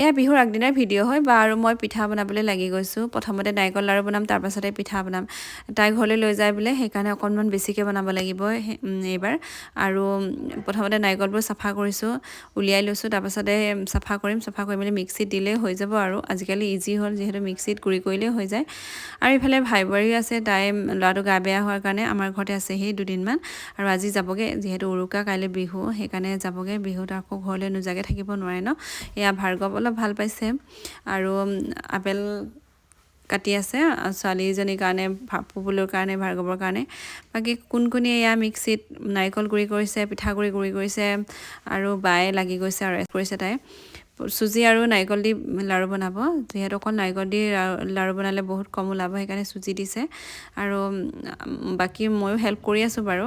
এয়া বিহুৰ আগদিনাৰ ভিডিঅ' হয় বা আৰু মই পিঠা বনাবলৈ লাগি গৈছোঁ প্ৰথমতে নাৰিকল লাৰু বনাম তাৰ পাছতে পিঠা বনাম তাই ঘৰলৈ লৈ যায় বোলে সেইকাৰণে অকণমান বেছিকৈ বনাব লাগিব এইবাৰ আৰু প্ৰথমতে নাৰিকলবোৰ চাফা কৰিছোঁ উলিয়াই লৈছোঁ তাৰপাছতে চাফা কৰি মেলি মিক্সিত দিলেই হৈ যাব আৰু আজিকালি ইজি হ'ল যিহেতু মিক্সিত গুড়ি কৰিলেই হৈ যায় আৰু ইফালে ভাই বোৱাৰীও আছে তাই ল'ৰাটো গা বেয়া হোৱাৰ কাৰণে আমাৰ ঘৰতে আছে সেই দুদিনমান আৰু আজি যাবগৈ যিহেতু উৰুকা কাইলৈ বিহু সেইকাৰণে যাবগৈ বিহুত আকৌ ঘৰলৈ নোযোৱাকৈ থাকিব নোৱাৰে ন এয়া ভাৰ্গৱ অলপ ভাল পাইছে আৰু আপেল কাটি আছে ছোৱালীজনীৰ কাৰণে পুপুলৰ কাৰণে ভাৰ্গৱৰ কাৰণে বাকী কোন এয়া মিক্সিত নাৰিকল গুড়ি কৰিছে পিঠাগুড়ি গুড়ি কৰিছে আৰু বায়ে লাগি গৈছে আৰু কৰিছে তাই চুজি আৰু নাৰিকল দি লাৰু বনাব যিহেতু অকল নাৰিকল দি লাৰু বনালে বহুত কম ওলাব সেইকাৰণে চুজি দিছে আৰু বাকী ময়ো হেল্প কৰি আছোঁ বাৰু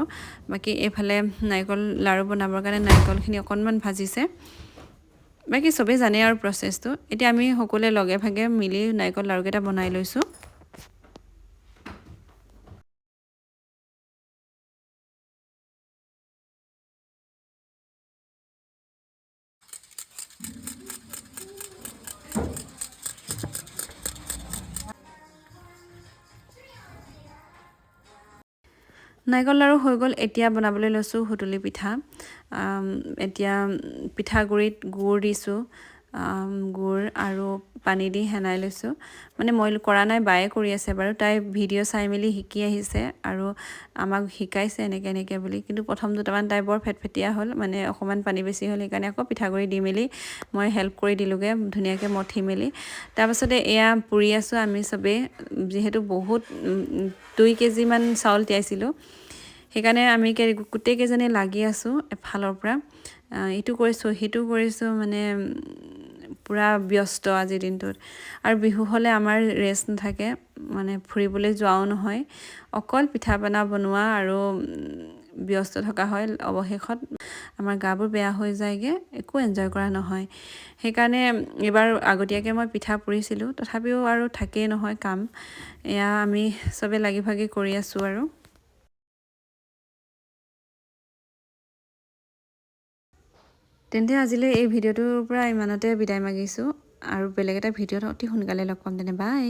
বাকী এইফালে নাৰিকল লাৰু বনাবৰ কাৰণে নাৰিকলখিনি অকণমান ভাজিছে বাকী চবেই জানে আৰু প্ৰচেছটো এতিয়া আমি সকলোৱে লগে ভাগে মিলি নাৰিকল লাৰুকেইটা বনাই লৈছোঁ নাৰিকল লাৰু হৈ গ'ল এতিয়া বনাবলৈ লৈছোঁ সুতুলি পিঠা এতিয়া পিঠাগুড়িত গুড় দিছোঁ গুড় আৰু পানী দি সানি লৈছোঁ মানে মই কৰা নাই বায়ে কৰি আছে বাৰু তাই ভিডিঅ' চাই মেলি শিকি আহিছে আৰু আমাক শিকাইছে এনেকৈ বুলি কিন্তু প্ৰথম দুটামান তাই বৰ ফেটফেটীয়া হ'ল মানে অকণমান পানী বেছি হ'ল সেইকাৰণে আকৌ পিঠাগুড়ি দি মেলি মই হেল্প কৰি দিলোঁগৈ ধুনীয়াকৈ মঠি মেলি তাৰপাছতে এয়া পুৰি আছোঁ আমি চবেই যিহেতু বহুত 2 কেজিমান চাউল তিয়াইছিলোঁ সেইকাৰণে আমি গোটেইকেইজনী লাগি আছোঁ এফালৰ পৰা ইটো কৰিছোঁ সিটো কৰিছোঁ মানে পূৰা ব্যস্ত আজিৰ দিনটোত আৰু বিহু হ'লে আমাৰ ৰেষ্ট নাথাকে মানে ফুৰিবলৈ যোৱাও নহয় অকল পিঠা পনা বনোৱা আৰু ব্যস্ত থকা হয় অৱশেষত আমাৰ গাবোৰ বেয়া হৈ যায়গৈ একো এনজয় কৰা নহয় সেইকাৰণে এইবাৰ আগতীয়াকৈ মই পিঠা পুৰিছিলোঁ তথাপিও আৰু থাকেই নহয় কাম এয়া আমি চবে লাগি ভাগি কৰি আছোঁ আৰু তেন্তে আজিলৈ এই ভিডিঅ'টোৰ পৰা ইমানতে বিদায় মাগিছোঁ আৰু বেলেগ এটা ভিডিঅ'ত অতি সোনকালে লগ পাম তেনে বাই